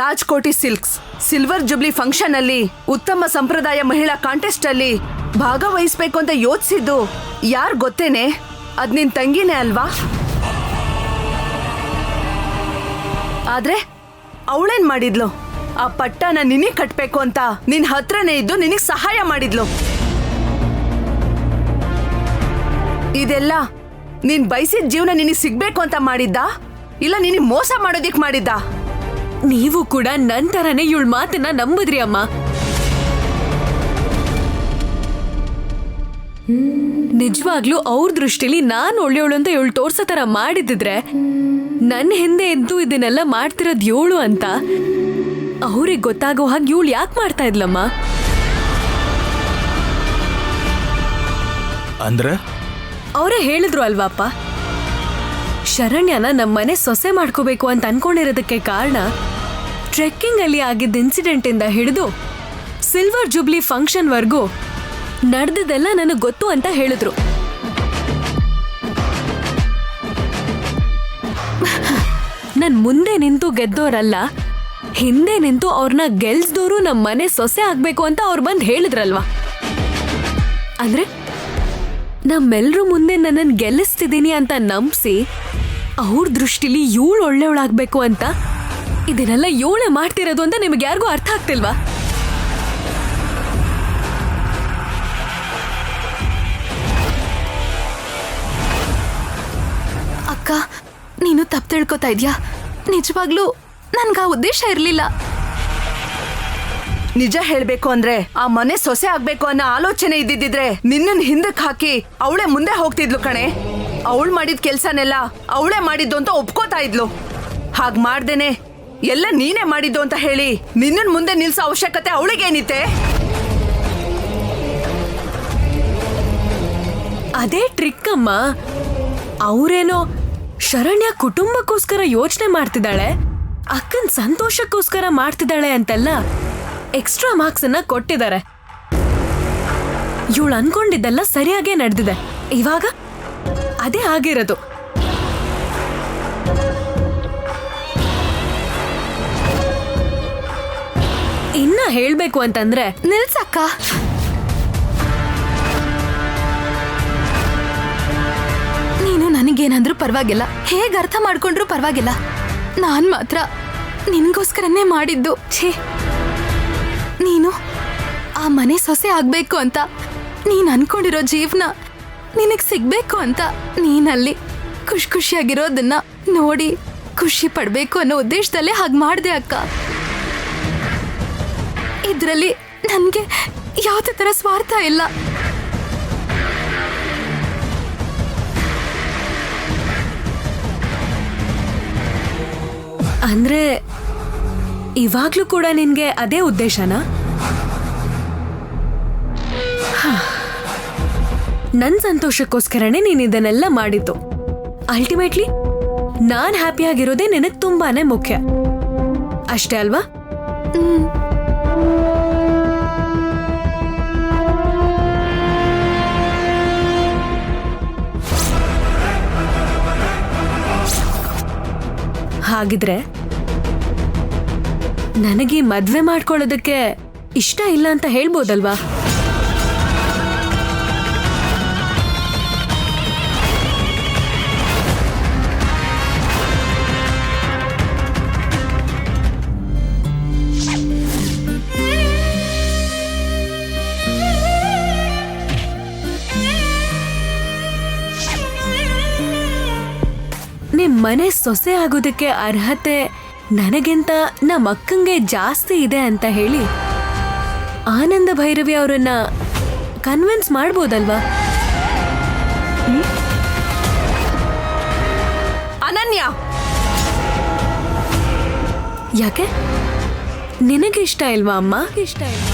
Rajkoti silks silver jubilee function ಅಲ್ಲಿ ಉತ್ತಮ ಸಂಪ್ರದಾಯ ಮಹಿಳಾ ಕಾಂಟೆಸ್ಟ್ ಅಲ್ಲಿ ಭಾಗವಹಿಸ್ಬೇಕು ಅಂತ ಯೋಚಿಸಿದ್ದು ಯಾರ್ ಗೊತ್ತೇನೆ? ಅದ್ ನಿನ್ ತಂಗಿನೇ ಅಲ್ವಾ? ಆದ್ರೆ ಅವಳೇನ್ ಮಾಡಿದ್ಲು? ಆ ಪಟ್ಟನ ನಿನಗ್ ಕಟ್ಬೇಕು ಅಂತ ನಿನ್ ಹತ್ರನೇ ಇದ್ದು ನಿನಗ್ ಸಹಾಯ ಮಾಡಿದ್ಲು. ಇದೆಲ್ಲ ನೀನ್ ಬಯಸಿದ ಜೀವನ ನಿನಗ್ ಸಿಗ್ಬೇಕು ಅಂತ ಮಾಡಿದ್ದ, ಇಲ್ಲ ನಿನಗ್ ಮೋಸ ಮಾಡೋದಿಕ್ ಮಾಡಿದ್ದ? ನೀವು ಕೂಡ ನನ್ ತರನೇ ಇವಳ ಮಾತನ್ನ ನಂಬುದ್ರಿ ಅಮ್ಮ. ನಿಜವಾಗ್ಲೂ ಅವ್ರ ದೃಷ್ಟಿಲಿ ನಾನ್ ಒಳ್ಳೆಯವಳು ಅಂತ ಇವಳು ತೋರ್ಸೋ ತರ ಮಾಡಿದ್ರೆ ನನ್ನ ಹಿಂದೆ ಎದ್ದು ಇದನ್ನೆಲ್ಲ ಮಾಡ್ತಿರೋದ್ ಇವಳು ಅಂತ ಅವ್ರಿಗೆ ಗೊತ್ತಾಗೋ ಹಾಗೆ ಇವಳು ಯಾಕೆ ಮಾಡ್ತಾ ಇದ್ಲಮ್ಮ? ಅಂದ್ರೆ ಅವರೇ ಹೇಳಿದ್ರು ಅಲ್ವಾಪ್ಪ, ಶರಣ್ಯನ ನಮ್ಮನೆ ಸೊಸೆ ಮಾಡ್ಕೋಬೇಕು ಅಂತ ಅನ್ಕೊಂಡಿರೋದಕ್ಕೆ ಕಾರಣ ಟ್ರೆಕ್ಕಿಂಗ್ ಅಲ್ಲಿ ಆಗಿದ್ದ ಇನ್ಸಿಡೆಂಟ್ ಇಂದ ಹಿಡಿದು ಸಿಲ್ವರ್ ಜುಬ್ಲಿ ಫಂಕ್ಷನ್ ವರ್ಗೂ ನಡೆದಿದ್ದೆಲ್ಲ ನನಗೆ ಗೊತ್ತು ಅಂತ ಹೇಳಿದ್ರು. ನನ್ ಮುಂದೆ ನಿಂತು ಗೆದ್ದೋರಲ್ಲ, ಹಿಂದೆ ನಿಂತು ಅವ್ರನ್ನ ಗೆಲ್ಸ್ದೋರು ನಮ್ಮ ಮನೆ ಸೊಸೆ ಆಗ್ಬೇಕು ಅಂತ ಅವ್ರು ಬಂದು ಹೇಳಿದ್ರಲ್ವಾ. ಅಂದ್ರೆ ನಮ್ಮೆಲ್ರೂ ಮುಂದೆ ನನ್ನನ್ನು ಗೆಲ್ಲಿಸ್ತಿದ್ದೀನಿ ಅಂತ ನಂಬಿಸಿ ಅವ್ರ ದೃಷ್ಟಿಲಿ ಇವಳು ಒಳ್ಳೆಯವಳಾಗ್ಬೇಕು ಅಂತ ಇದನ್ನೆಲ್ಲ ಇವಳೇ ಮಾಡ್ತಿರೋದು ಅಂತ ನಿಮಗೆ ಯಾರಿಗೂ ಅರ್ಥ ಆಗ್ತಿಲ್ವಾ? ಅಕ್ಕ, ನೀನು ತಪ್ಪು ತಿಳ್ಕೊತಾ ಇದ್ಯಾ? ನಿಜವಾಗ್ಲೂ ನನ್ಗ ಆ ಉದ್ದೇಶ ಇರ್ಲಿಲ್ಲ. ನಿಜ ಹೇಳ್ಬೇಕು ಅಂದ್ರೆ ಆ ಮನೆ ಸೊಸೆ ಆಗ್ಬೇಕು ಅನ್ನೋ ಆಲೋಚನೆ ಇದ್ದಿದ್ರೆ ನಿನ್ನನ್ ಹಿಂದಕ್ ಹಾಕಿ ಅವಳೇ ಮುಂದೆ ಹೋಗ್ತಿದ್ಲು ಕಣೆ. ಅವಳು ಮಾಡಿದ ಕೆಲ್ಸನೆಲ್ಲ ಅವಳೇ ಮಾಡಿದ್ದು ಅಂತ ಒಪ್ಕೋತಾ ಇದ್ಲು. ಹಾಗ್ ಮಾಡ್ದೇನೆ ಎಲ್ಲ ನೀನೇ ಮಾಡಿದ್ದು ಅಂತ ಹೇಳಿ ನಿನ್ನನ್ ಮುಂದೆ ನಿಲ್ಸೋ ಅವಶ್ಯಕತೆ ಅವಳಿಗೇನಿತ್ತೆ? ಅದೇ ಟ್ರಿಕ್ ಅಮ್ಮ. ಅವರೇನೋ ಶರಣ್ಯ ಕುಟುಂಬಕ್ಕೋಸ್ಕರ ಯೋಚನೆ ಮಾಡ್ತಿದ್ದಾಳೆ, ಅಕ್ಕನ್ ಸಂತೋಷಕ್ಕೋಸ್ಕರ ಮಾಡ್ತಿದ್ದಾಳೆ ಅಂತೆಲ್ಲ ಎಕ್ಸ್ಟ್ರಾ ಮಾರ್ಕ್ಸ್ ಅನ್ನ ಕೊಟ್ಟಿದ್ದಾರೆ. ಇವಳು ಅನ್ಕೊಂಡಿದ್ದೆಲ್ಲ ಸರಿಯಾಗೇ ನಡೆದಿದೆ. ಇವಾಗ ಅದೇ ಆಗಿರೋದು. ಇನ್ನ ಹೇಳ್ಬೇಕು ಅಂತಂದ್ರೆ ನಿಲ್ಸಕ್ಕ. ನೀನು ನನಗೇನಾದ್ರೂ ಪರವಾಗಿಲ್ಲ, ಹೇಗೆ ಅರ್ಥ ಮಾಡ್ಕೊಂಡ್ರೂ ಪರವಾಗಿಲ್ಲ. ನಾನ್ ಮಾತ್ರ ನಿನ್ಗೋಸ್ಕರನೇ ಮಾಡಿದ್ದು. ಛೇ, ನೀನು ಆ ಮನೆ ಸೊಸೆ ಆಗ್ಬೇಕು ಅಂತ ನೀನ್ ಅನ್ಕೊಂಡಿರೋ ಜೀವನ ನಿನಗ್ ಸಿಗ್ಬೇಕು ಅಂತ ನೀನಲ್ಲಿ ಖುಷಿಯಾಗಿರೋದನ್ನ ನೋಡಿ ಖುಷಿ ಪಡ್ಬೇಕು ಅನ್ನೋ ಉದ್ದೇಶದಲ್ಲೇ ಹಾಗೆ ಮಾಡ್ದೆ ಅಕ್ಕ. ಇದ್ರಲ್ಲಿ ನನ್ಗೆ ಯಾವುದೇ ತರ ಸ್ವಾರ್ಥ ಇಲ್ಲ. ಅಂದ್ರೆ ಇವಾಗ್ಲೂ ಕೂಡ ನಿನ್ಗೆ ಅದೇ ಉದ್ದೇಶನಾ? ನನ್ ಸಂತೋಷಕ್ಕೋಸ್ಕರನೇ ನೀನ್ ಇದನ್ನೆಲ್ಲ ಮಾಡಿದ್ದು. ಅಲ್ಟಿಮೇಟ್ಲಿ ನಾನ್ ಹ್ಯಾಪಿ ಆಗಿರೋದೇ ನಿನಗ್ ತುಂಬಾನೇ ಮುಖ್ಯ, ಅಷ್ಟೇ ಅಲ್ವಾ? ಹಾಗಿದ್ರೆ ನನಗೆ ಮದ್ವೆ ಮಾಡ್ಕೊಳ್ಳೋದಕ್ಕೆ ಇಷ್ಟ ಇಲ್ಲ ಅಂತ ಹೇಳ್ಬೋದಲ್ವಾ? ನಿಮ್ ಮನೆ ಸೊಸೆ ಆಗೋದಕ್ಕೆ ಅರ್ಹತೆ ನನಗಿಂತ ನಮ್ಮ ಅಕ್ಕಂಗೆ ಜಾಸ್ತಿ ಇದೆ ಅಂತ ಹೇಳಿ ಆನಂದ ಭೈರವಿ ಅವರನ್ನ ಕನ್ವಿನ್ಸ್ ಮಾಡ್ಬೋದಲ್ವಾ? ಅನನ್ಯ, ಯಾಕೆ ನಿನಗೆ ಇಷ್ಟ ಇಲ್ವಾ ಅಮ್ಮ? ಇಷ್ಟ ಇಲ್ವಾ?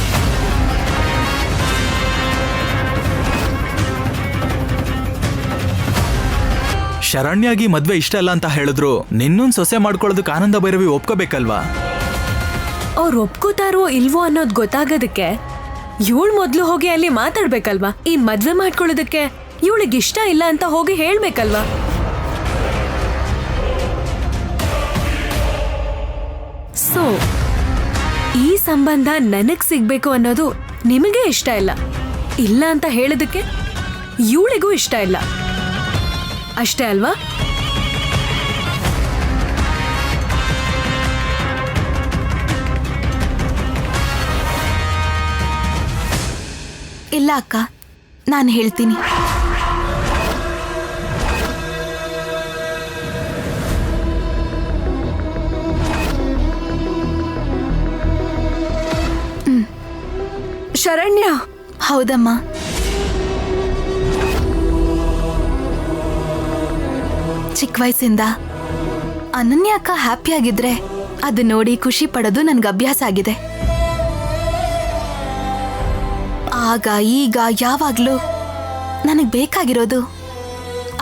ಶರಣ್ಯಾಗಿ ಮದ್ವೆ ಇಷ್ಟ ಅಲ್ಲ ಅಂತ ಹೇಳಿದ್ರು ನಿನ್ನೊಂದ್ ಸೊಸೆ ಮಾಡ್ಕೊಳ್ಳೋದಕ್ಕೆ ಆನಂದ ಭೈರವಿ ಒಪ್ಕೋಬೇಕಲ್ವಾ? ಅವ್ರು ಒಪ್ಕೋತಾರೋ ಇಲ್ವೋ ಅನ್ನೋದು ಗೊತ್ತಾಗೋದಕ್ಕೆ ಇವಳು ಮೊದ್ಲು ಹೋಗಿ ಅಲ್ಲಿ ಮಾತಾಡ್ಬೇಕಲ್ವಾ? ಈ ಮದ್ವೆ ಮಾಡ್ಕೊಳ್ಳೋದಕ್ಕೆ ಇವಳಿಗೆ ಇಷ್ಟ ಇಲ್ಲ ಅಂತ ಹೋಗಿ ಹೇಳ್ಬೇಕಲ್ವಾ? ಸೊ ಸೊ ಈ ಸಂಬಂಧ ನನಗ್ ಸಿಗ್ಬೇಕು ಅನ್ನೋದು ನಿಮಗೆ ಇಷ್ಟ ಇಲ್ಲ ಇಲ್ಲ ಅಂತ ಹೇಳೋದಕ್ಕೆ ಇವಳಿಗೂ ಇಷ್ಟ ಇಲ್ಲ ಅಷ್ಟೇ ಅಲ್ವಾ? ಇಲ್ಲ ಅಕ್ಕ, ನಾನು ಹೇಳ್ತೀನಿ. ಶರಣ್ಯ, ಹೌದಮ್ಮ. ಚಿಕ್ಕ ವಯಸ್ಸಿಂದ ಅನನ್ಯ ಅಕ್ಕ ಹ್ಯಾಪಿಯಾಗಿದ್ರೆ ಅದು ನೋಡಿ ಖುಷಿ ಪಡೋದು ನನ್ಗೆ ಅಭ್ಯಾಸ ಆಗಿದೆ. ಆಗ ಈಗ ಯಾವಾಗ್ಲೂ ನನಗೆ ಬೇಕಾಗಿರೋದು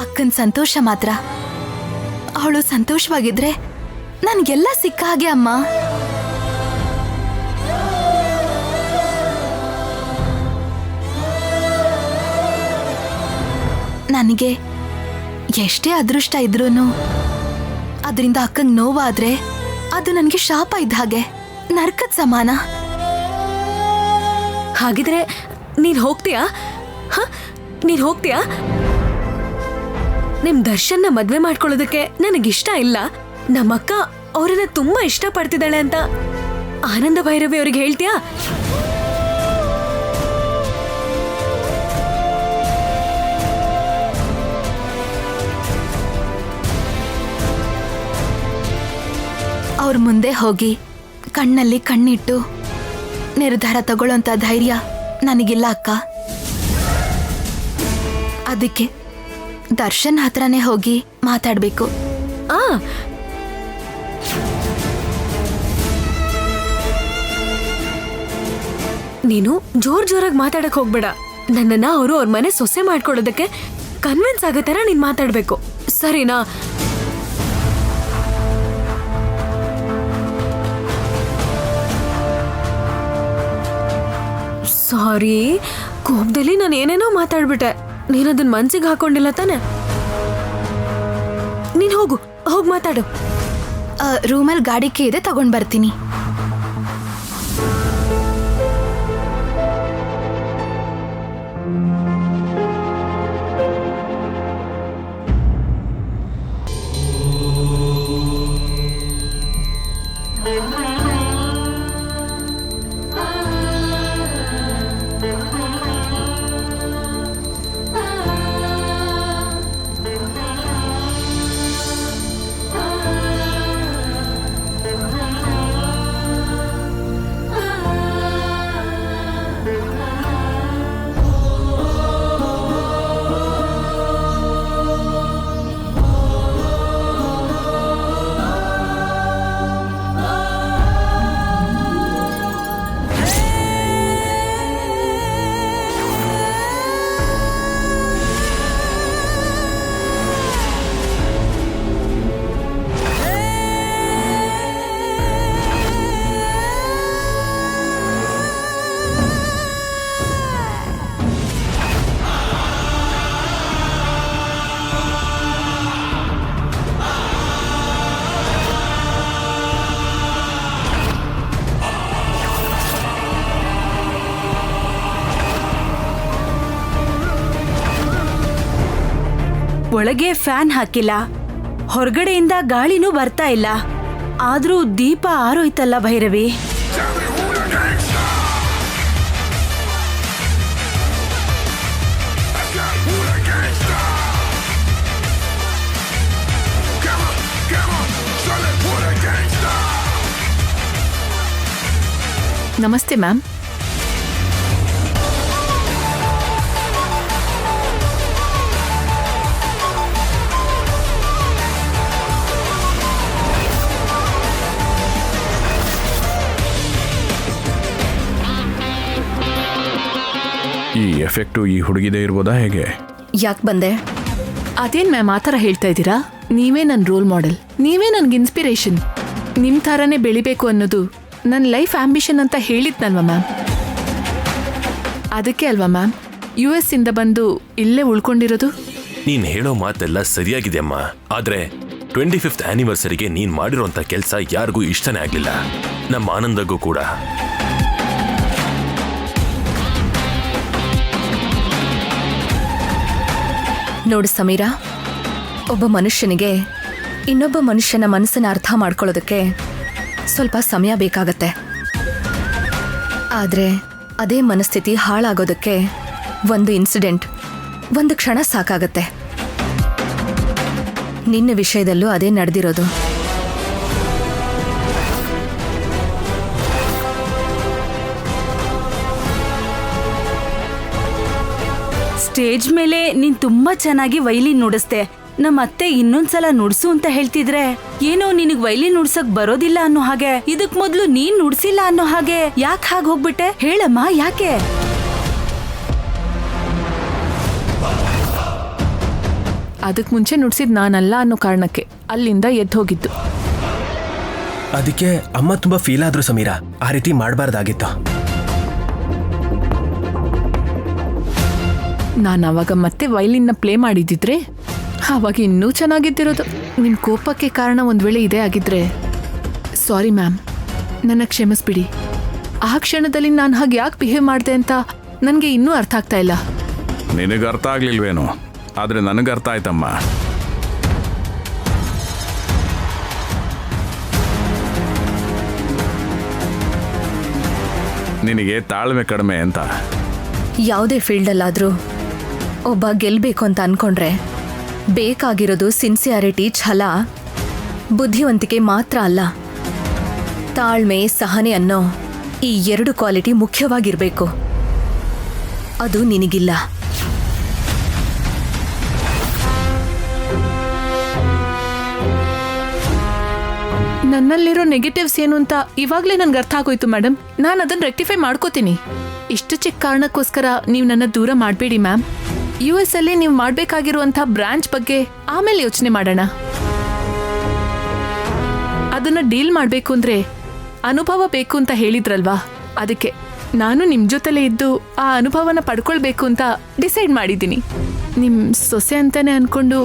ಅಕ್ಕನ ಸಂತೋಷ ಮಾತ್ರ. ಅವಳು ಸಂತೋಷವಾಗಿದ್ರೆ ನನಗೆಲ್ಲ ಸಿಕ್ಕ ಹಾಗೆ ಅಮ್ಮ. ನನಗೆ ಎಷ್ಟೇ ಅದೃಷ್ಟ ಇದ್ರೂ ಅದರಿಂದ ಅಕ್ಕಂಗೆ ನೋವಾದ್ರೆ ಅದು ನನಗೆ ಶಾಪ ಇದ್ದ ಹಾಗೆ, ನರ್ಕದ ಸಮಾನ. ಹಾಗಿದ್ರೆ ನೀನ್ ಹೋಗ್ತೀಯಾ? ನೀನ್ ಹೋಗ್ತೀಯಾ? ನಿಮ್ ದರ್ಶನ್ನ ಮದ್ವೆ ಮಾಡ್ಕೊಳ್ಳೋದಕ್ಕೆ ನನಗಿಷ್ಟ ಇಲ್ಲ. ನಮ್ಮಕ್ಕ ಅವರನ್ನ ತುಂಬಾ ಇಷ್ಟ ಪಡ್ತಿದ್ದಾಳೆ ಅಂತ ಆನಂದ ಭೈರವಿ ಅವ್ರಿಗೆ ಹೇಳ್ತೀಯಾ? ಅವ್ರ ಮುಂದೆ ಹೋಗಿ ಕಣ್ಣಲ್ಲಿ ಕಣ್ಣಿಟ್ಟು ನಿರ್ಧಾರ ತಗೊಳ್ಳೋಂಥ ಧೈರ್ಯ ನನಗಿಲ್ಲ ಅಕ್ಕ. ಅದಕ್ಕೆ ದರ್ಶನ್ ಹತ್ರನೇ ಹೋಗಿ ಮಾತಾಡ್ಬೇಕು. ಆ ನೀನು ಜೋರಾಗಿ ಮಾತಾಡಕ್ ಹೋಗ್ಬೇಡ. ನನ್ನನ್ನ ಅವ್ರ ಮನೆ ಸೊಸೆ ಮಾಡ್ಕೊಳ್ಳೋದಕ್ಕೆ ಕನ್ವಿನ್ಸ್ ಆಗೋ ತರ ನೀನ್ ಮಾತಾಡ್ಬೇಕು, ಸರಿನಾ? ಸಾರಿ, ಕೋಪದಲ್ಲಿ ನಾನು ಏನೇನೋ ಮಾತಾಡ್ಬಿಟ್ಟೆ. ನೀನದನ್ನ ಮನ್ಸಿಗೆ ಹಾಕೊಂಡಿಲ್ಲ ತಾನೆ? ನೀನ್ ಹೋಗು, ಹೋಗಿ ಮಾತಾಡು. ರೂಮಲ್ಲಿ ಗಾಡಿ ಕೀ ಇದೆ, ತಗೊಂಡ್ ಬರ್ತೀನಿ. ಒಳಗೆ ಫ್ಯಾನ್ ಹಾಕಿಲ್ಲ, ಹೊರಗಡೆಯಿಂದ ಗಾಳಿನೂ ಬರ್ತಾ ಇಲ್ಲ. ಆದ್ರೂ ದೀಪ ಆರೋಯ್ತಲ್ಲ ಭೈರವಿ. ನಮಸ್ತೆ ಮ್ಯಾಮ್. ಈ ಎಫೆಕ್ಟು ಈ ಹುಡುಗಿದೇ ಇರ್ಬೋದಾ ಹೇಗೆ? ಯಾಕೆ ಬಂದೆ? ಅದೇನ್ ಮ್ಯಾಮ್ ಆ ಥರ ಹೇಳ್ತಾ ಇದ್ದೀರಾ? ನೀವೇ ನನ್ನ ರೋಲ್ ಮಾಡೆಲ್, ನೀವೇ ನನ್ಗೆ ಇನ್ಸ್ಪಿರೇಷನ್. ನಿಮ್ಮ ಥರನೇ ಬೆಳಿಬೇಕು ಅನ್ನೋದು ನನ್ನ ಲೈಫ್ ಆಂಬಿಷನ್ ಅಂತ ಹೇಳಿದ್ನಲ್ವ ಮ್ಯಾಮ್. ಅದಕ್ಕೆ ಅಲ್ವಾ ಮ್ಯಾಮ್ US ಇಂದ ಬಂದು ಇಲ್ಲೇ ಉಳ್ಕೊಂಡಿರೋದು. ನೀನ್ ಹೇಳೋ ಮಾತೆಲ್ಲ ಸರಿಯಾಗಿದೆ ಅಮ್ಮ, ಆದ್ರೆ 25th ಆನಿವರ್ಸರಿಗೆ ನೀನ್ ಮಾಡಿರೋಂಥ ಕೆಲಸ ಯಾರಿಗೂ ಇಷ್ಟನೇ ಆಗ್ಲಿಲ್ಲ, ನಮ್ಮ ಆನಂದಗೂ ಕೂಡ. ನೋಡು ಸಮೀರಾ, ಒಬ್ಬ ಮನುಷ್ಯನಿಗೆ ಇನ್ನೊಬ್ಬ ಮನುಷ್ಯನ ಮನಸ್ಸನ್ನ ಅರ್ಥ ಮಾಡ್ಕೊಳ್ಳೋದಕ್ಕೆ ಸ್ವಲ್ಪ ಸಮಯ ಬೇಕಾಗತ್ತೆ. ಆದ್ರೆ ಅದೇ ಮನಸ್ಥಿತಿ ಹಾಳಾಗೋದಕ್ಕೆ ಒಂದು ಇನ್ಸಿಡೆಂಟ್, ಒಂದು ಕ್ಷಣ ಸಾಕಾಗತ್ತೆ. ನಿನ್ನ ವಿಷಯದಲ್ಲೂ ಅದೇ ನಡೆದಿರೋದು. ಸ್ಟೇಜ್ ಮೇಲೆ ನೀನ್ ತುಂಬಾ ಚೆನ್ನಾಗಿ ವೈಲಿನ್ ನುಡಿಸ್ದೆ. ನಮ್ಮ ಅತ್ತೆ ಇನ್ನೊಂದ್ಸಲ ನುಡ್ಸು ಅಂತ ಹೇಳ್ತಿದ್ರೆ, ಏನೋ ನಿನಗ್ ವೈಲಿನ್ ನುಡ್ಸಕ್ ಬರೋದಿಲ್ಲ ಅನ್ನೋ ಹಾಗೆ, ಇದಕ್ ಮೊದ್ಲು ನೀನ್ ನುಡ್ಸಿಲ್ಲ ಅನ್ನೋ ಹಾಗೆ, ಯಾಕೆ ಹಾಗೆ ಹೋಗ್ಬಿಟ್ಟೆ ಹೇಳಮ್ಮ, ಯಾಕೆ? ಅದಕ್ಕೆ ಮುಂಚೆ ನುಡ್ಸಿದ್ ನಾನಲ್ಲ ಅನ್ನೋ ಕಾರಣಕ್ಕೆ ಅಲ್ಲಿಂದ ಎದ್ದು ಹೋಗಿದ್ದು. ಅದಕ್ಕೆ ಅಮ್ಮ ತುಂಬಾ ಫೀಲ್ ಆದ್ರು ಸಮೀರಾ. ಆ ರೀತಿ ಮಾಡಬಾರ್ದಾಗಿತ್ತು. ನಾನು ಅವಾಗ ಮತ್ತೆ ವೈಲಿನ್ನ ಪ್ಲೇ ಮಾಡಿದ್ದಿದ್ರೆ ಆವಾಗ ಇನ್ನೂ ಚೆನ್ನಾಗಿದ್ದಿರೋದು. ನಿಮ್ಮ ಕೋಪಕ್ಕೆ ಕಾರಣ ಒಂದು ವೇಳೆ ಇದೇ ಆಗಿದ್ರೆ ಸಾರಿ ಮ್ಯಾಮ್, ನನ್ನ ಕ್ಷಮಿಸ್ಬಿಡಿ. ಆ ಕ್ಷಣದಲ್ಲಿ ನಾನು ಹಾಗೆ ಯಾಕೆ ಬಿಹೇವ್ ಮಾಡಿದೆ ಅಂತ ನನಗೆ ಇನ್ನೂ ಅರ್ಥ ಆಗ್ತಾ ಇಲ್ಲ. ನಿನಗೆ ಅರ್ಥ ಆಗ್ಲಿಲ್ವೇನೋ, ಆದರೆ ನನಗೆ ಅರ್ಥ ಆಯ್ತಮ್ಮ. ನಿನಗೆ ತಾಳ್ಮೆ ಕಡಿಮೆ ಅಂತ. ಯಾವುದೇ ಫೀಲ್ಡಲ್ಲಾದರೂ ಒಬ್ಬ ಗೆಲ್ಲಬೇಕು ಅಂತ ಅನ್ಕೊಂಡ್ರೆ ಬೇಕಾಗಿರೋದು ಸಿನ್ಸಿಯಾರಿಟಿ, ಛಲ, ಬುದ್ಧಿವಂತಿಕೆ ಮಾತ್ರ ಅಲ್ಲ. ತಾಳ್ಮೆ, ಸಹನೆ ಅನ್ನೋ ಈ 2 ಕ್ವಾಲಿಟಿ ಮುಖ್ಯವಾಗಿರಬೇಕು. ಅದು ನಿನಗಿಲ್ಲ. ನನ್ನಲ್ಲಿರೋ ನೆಗೆಟಿವ್ಸ್ ಏನು ಅಂತ ಇವಾಗಲೇ ನನಗೆ ಅರ್ಥ ಆಗೋಯ್ತು ಮೇಡಮ್. ನಾನು ಅದನ್ನು ರೆಕ್ಟಿಫೈ ಮಾಡ್ಕೋತೀನಿ. ಇಷ್ಟು ಚಿಕ್ಕ ಕಾರಣಕ್ಕೋಸ್ಕರ ನೀವು ನನ್ನ ದೂರ ಮಾಡಬೇಡಿ ಮ್ಯಾಮ್. US ಅಲ್ಲಿ ನೀವು ಮಾಡಬೇಕಾಗಿರುವಂಥ ಬ್ರಾಂಚ್ ಬಗ್ಗೆ ಆಮೇಲೆ ಯೋಚನೆ ಮಾಡೋಣ. ಅದನ್ನ ಡೀಲ್ ಮಾಡಬೇಕು ಅಂದ್ರೆ ಅನುಭವ ಬೇಕು ಅಂತ ಹೇಳಿದ್ರಲ್ವಾ, ಅದಕ್ಕೆ ನಾನು ನಿಮ್ಮ ಜೊತೆಲೇ ಇದ್ದು ಆ ಅನುಭವನ ಪಡ್ಕೊಳ್ಬೇಕು ಅಂತ ಡಿಸೈಡ್ ಮಾಡಿದ್ದೀನಿ. ನಿಮ್ಮ ಸೊಸೆ ಅಂತಾನೆ ಅನ್ಕೊಂಡು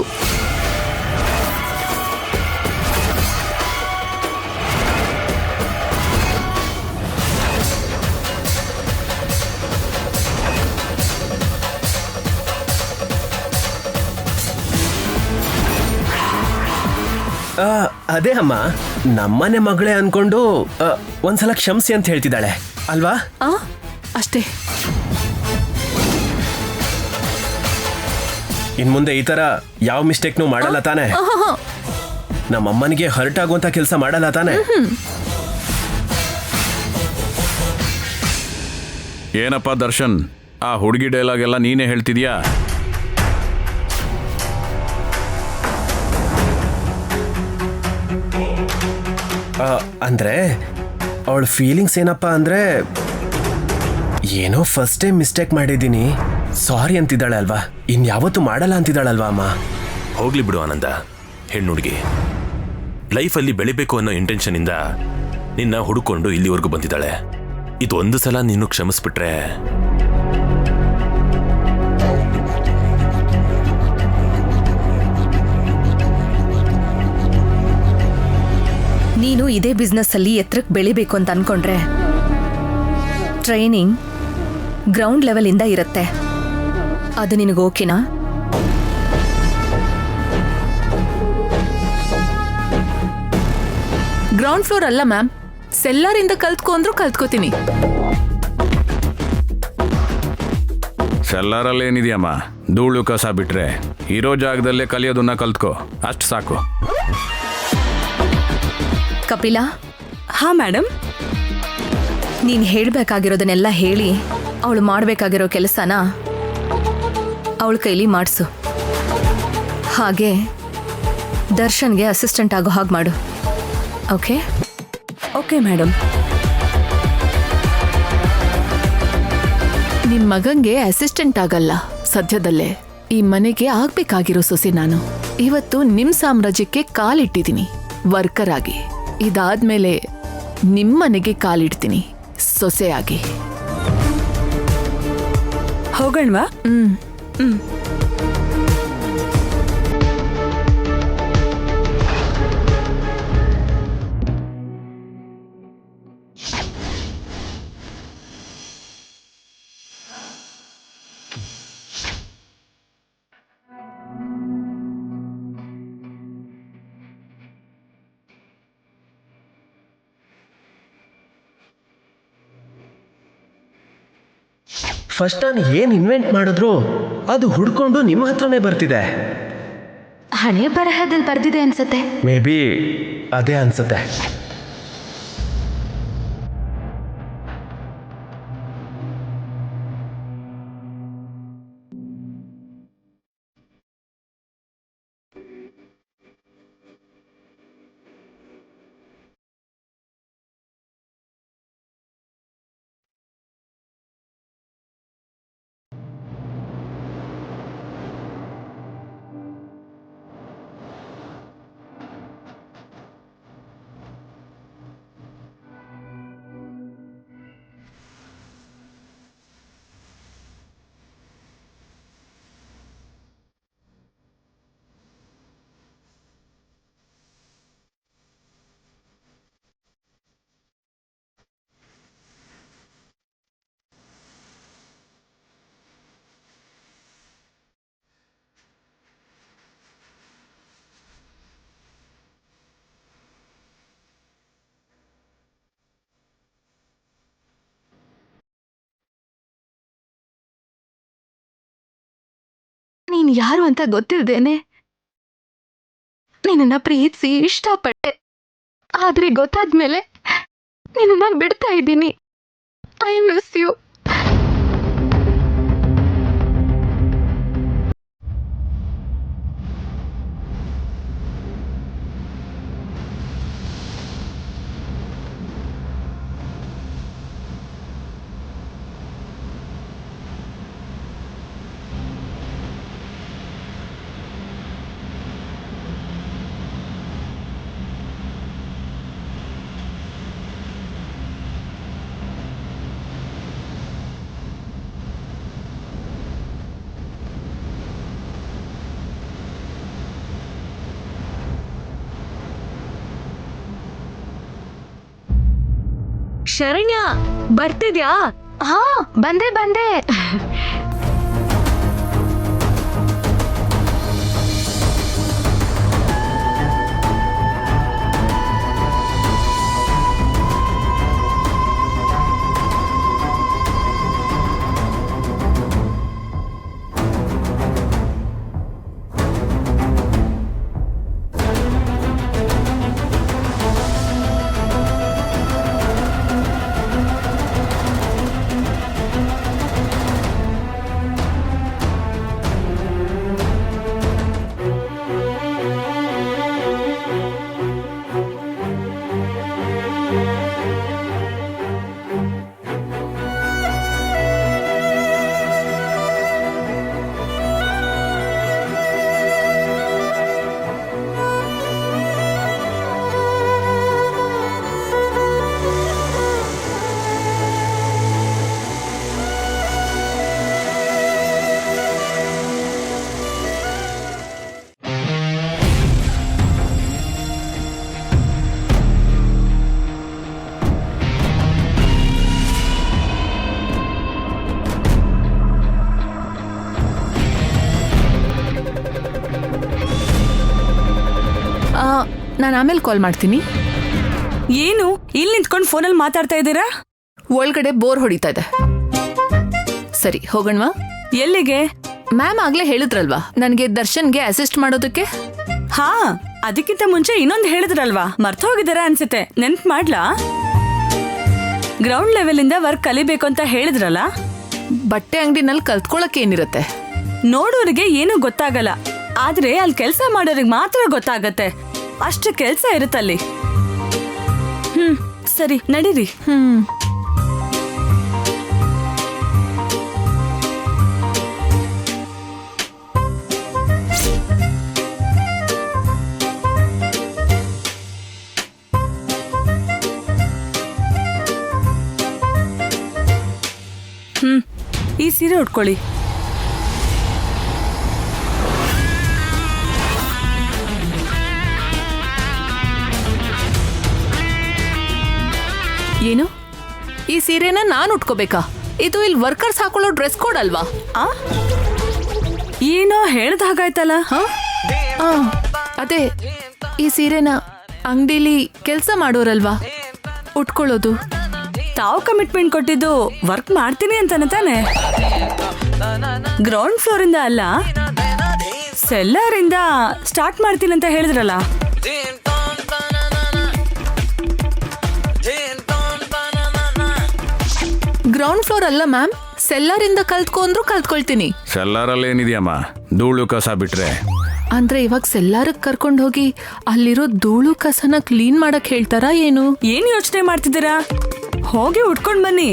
ಅದೇ ಅಮ್ಮ, ನಮ್ಮನೆ ಮಗಳೇ ಅನ್ಕೊಂಡು ಒಂದ್ಸಲ ಕ್ಷಮಿಸಿ ಅಂತ ಹೇಳ್ತಿದ್ದಾಳೆ ಅಲ್ವಾ? ಅಷ್ಟೇ. ಇನ್ ಮುಂದೆ ಈ ತರ ಯಾವ ಮಿಸ್ಟೇಕ್ನು ಮಾಡಲ್ಲ ತಾನೆ? ನಮ್ಮಮ್ಮನಿಗೆ ಹರ್ಟ್ ಆಗುವಂತ ಕೆಲಸ ಮಾಡಲ್ಲ ತಾನೆ? ಏನಪ್ಪ ದರ್ಶನ್, ಆ ಹುಡುಗಿ ಡೈಲಾಗ್ ಎಲ್ಲ ನೀನೇ ಹೇಳ್ತಿದ್ಯಾ? ಅಂದ್ರೆ ಅವಳ ಫೀಲಿಂಗ್ಸ್ ಏನಪ್ಪಾ ಅಂದ್ರೆ, ಏನೋ ಫಸ್ಟ್ ಟೈಮ್ ಮಿಸ್ಟೇಕ್ ಮಾಡಿದ್ದೀನಿ, ಸಾರಿ ಅಂತಿದ್ದಾಳೆ ಅಲ್ವಾ, ಇನ್ಯಾವತ್ತೂ ಮಾಡಲ್ಲ ಅಂತಿದ್ದಾಳಲ್ವಾ ಅಮ್ಮ. ಹೋಗ್ಲಿ ಬಿಡು ಆನಂದ, ಹೆಣ್ಣು ಹುಡುಗಿ ಲೈಫಲ್ಲಿ ಬೆಳಿಬೇಕು ಅನ್ನೋ ಇಂಟೆನ್ಷನ್ ಇಂದ ನಿನ್ನ ಹುಡುಕೊಂಡು ಇಲ್ಲಿವರೆಗೂ ಬಂದಿದ್ದಾಳೆ. ಇದು ಒಂದು ಸಲ ನೀನು ಕ್ಷಮಿಸ್ಬಿಟ್ರೆ ನೀನು ಇದೇ ಬಿಸ್ನೆಸ್ ಅಲ್ಲಿ ಎತ್ತರಕ್ಕೆ ಬೆಳಿಬೇಕು ಅಂತ ಅನ್ಕೊಂಡ್ರೆ ಟ್ರೈನಿಂಗ್ ಗ್ರೌಂಡ್ ಲೆವೆಲ್ ಇಂದ ಇರುತ್ತೆ. ಅದು ನಿನಗೆ ಓಕೆನಾ? ಗ್ರೌಂಡ್ ಫ್ಲೋರ್ ಅಲ್ಲ ಮ್ಯಾಮ್, ಸೆಲ್ಲರಿಂದ ಕಲ್ತ್ಕೊಂಡ್ರು ಕಲ್ತ್ಕೋತೀನಿ. ಸೆಲ್ಲರಲ್ಲಿ ಏನಿದೆಯಮ್ಮ, ಧೂಳು ಕಸ ಬಿಟ್ರೆ ಇರೋ ಜಾಗದಲ್ಲೇ ಕಲಿಯೋದನ್ನ ಕಲ್ತ್ಕೋ, ಅಷ್ಟು ಸಾಕು. ಕಪಿಲಾ. ಹಾ ಮೇಡಮ್. ನೀನು ಹೇಳಬೇಕಾಗಿರೋದನ್ನೆಲ್ಲ ಹೇಳಿ ಅವಳು ಮಾಡಬೇಕಾಗಿರೋ ಕೆಲಸನ ಅವಳ ಕೈಲಿ ಮಾಡಿಸು. ಹಾಗೆ ದರ್ಶನ್ಗೆ ಅಸಿಸ್ಟೆಂಟ್ ಆಗೋ ಹಾಗೆ ಮಾಡು. ಓಕೆ? Okay madam. ನಿಮ್ ಮಗಂಗೆ ಅಸಿಸ್ಟೆಂಟ್ ಆಗಲ್ಲ, ಸದ್ಯದಲ್ಲೇ ಈ ಮನೆಗೆ ಆಗ್ಬೇಕಾಗಿರೋ ಸೊಸೆ ನಾನು. ಇವತ್ತು ನಿಮ್ ಸಾಮ್ರಾಜ್ಯಕ್ಕೆ ಕಾಲಿಟ್ಟಿದ್ದೀನಿ ವರ್ಕರ್ ಆಗಿ. ಇದಾದ್ಮೇಲೆ ನಿಮ್ಮನೆಗೆ ಕಾಲಿಡ್ತೀನಿ ಸೊಸೆಯಾಗಿ. ಹೋಗಣ್ವಾ? ಫಸ್ಟ್ ನಾನು ಏನು ಇನ್ವೆಂಟ್ ಮಾಡಿದ್ರು ಅದು ಹುಡ್ಕೊಂಡು ನಿಮ್ಮ ಹತ್ರನೇ ಬರ್ತಿದೆ. ಹಣೆ ಬರಹದಲ್ಲಿ ಬರ್ದಿದೆ ಅನ್ಸತ್ತೆ. ಮೇ ಬಿ ಅದೇ ಅನ್ಸುತ್ತೆ. ನೀನ್ ಯಾರು ಅಂತ ಗೊತ್ತಿಲ್ದೇನೆ ನಿನ್ನ ಪ್ರೀತಿಸಿ ಇಷ್ಟಪಟ್ಟೆ. ಆದ್ರೆ ಗೊತ್ತಾದ್ಮೇಲೆ ನಿನ್ನ ಬಿಡ್ತಾ ಇದ್ದೀನಿ. I miss you. ಶರಣ್ಯ ಬರ್ತಿದ್ಯಾ? ಹಾ, ಬಂದೆ. ನಾನು ಆಮೇಲೆ ಕಾಲ್ ಮಾಡ್ತೀನಿ. ಏನು ಇಲ್ಲಿ ನಿಂತ್ಕೊಂಡು ಫೋನಲ್ಲಿ ಮಾತಾಡ್ತಾ ಇದ್ದೀರಾ? ಒಳಗಡೆ ಬೋರ್ ಹೊಡಿತಾ ಇದೆ. ಸರಿ ಹೋಗೋಣವಾ? ಎಲ್ಲಿಗೆ? ಮ್ಯಾಮ್ ಆಗ್ಲೇ ಹೇಳಿದ್ರಲ್ವಾ ನನಗೆ ದರ್ಶನ್ಗೆ ಅಸಿಸ್ಟ್ ಮಾಡೋದಕ್ಕೆ. ಹಾ, ಅದಕ್ಕಿಂತ ಮುಂಚೆ ಇನ್ನೊಂದು ಹೇಳಿದ್ರಲ್ವಾ, ಮರ್ತ ಹೋಗಿದಾರ ಅನ್ಸುತ್ತೆ. ನೆನ್ಪ್ ಮಾಡ್ಲಾ? ಗ್ರೌಂಡ್ ಲೆವೆಲ್ ಇಂದ ವರ್ಕ್ ಕಲಿಬೇಕು ಅಂತ ಹೇಳಿದ್ರಲ್ಲ. ಬಟ್ಟೆ ಅಂಗಡಿನಲ್ಲಿ ಕಲ್ತ್ಕೊಳಕ್ಕೆ ಏನಿರುತ್ತೆ? ನೋಡೋರಿಗೆ ಏನೂ ಗೊತ್ತಾಗಲ್ಲ, ಆದ್ರೆ ಅಲ್ಲಿ ಕೆಲಸ ಮಾಡೋರಿಗೆ ಮಾತ್ರ ಗೊತ್ತಾಗತ್ತೆ. ಅಷ್ಟು ಕೆಲಸ ಇರುತ್ತಲ್ಲಿ. ಸರಿ ನಡೀರಿ. ಈ ಸೀರೆ ಉಟ್ಕೊಳ್ಳಿ. ಏನು ಈ ಸೀರೆನ ನಾನು ಉಟ್ಕೋಬೇಕಾ? ಇದು ಇಲ್ಲಿ ವರ್ಕರ್ಸ್ ಹಾಕೊಳ್ಳೋ ಡ್ರೆಸ್ ಕೋಡ್ ಅಲ್ವಾ? ಏನೋ ಹೇಳ್ದ ಹಾಗಾಯ್ತಲ್ಲ. ಅದೇ ಈ ಸೀರೆನ ಅಂಗಡಿಲಿ ಕೆಲಸ ಮಾಡೋರಲ್ವಾ ಉಟ್ಕೊಳ್ಳೋದು. ತಾವು ಕಮಿಟ್ಮೆಂಟ್ ಕೊಟ್ಟಿದ್ದು ವರ್ಕ್ ಮಾಡ್ತೀನಿ ಅಂತಾನೆ ತಾನೆ? ಗ್ರೌಂಡ್ ಫ್ಲೋರ್ ಇಂದ ಅಲ್ಲ, ಸೆಲ್ಲರ್ ಇಂದ ಸ್ಟಾರ್ಟ್ ಮಾಡ್ತೀನಿ ಅಂತ ಹೇಳಿದ್ರಲ್ಲ. ಗ್ರೌಂಡ್ ಫ್ಲೋರ್ ಅಲ್ಲ ಮ್ಯಾಮ್, ಸೆಲ್ಲರ್ ಇಂದ ಕಲ್ತ್ಕೊಂಡ್ರು ಕಲ್ತ್ಕೊಳ್ತೀನಿ. ಸೆಲ್ಲಾರಲ್ಲಿ ಏನಿದೆಯಮ್ಮ, ಧೂಳು ಕಸ ಬಿಟ್ರೆ. ಅಂದ್ರೆ ಇವಾಗ ಸೆಲ್ಲಾರಕ್ ಕರ್ಕೊಂಡು ಹೋಗಿ ಅಲ್ಲಿರೋ ಧೂಳು ಕಸನ ಕ್ಲೀನ್ ಮಾಡಕ್ ಹೇಳ್ತಾರಾ ಏನು? ಏನ್ ಯೋಚನೆ ಮಾಡ್ತಿದ್ದೀರಾ? ಹೋಗಿ ಉಟ್ಕೊಂಡ್ ಬನ್ನಿ.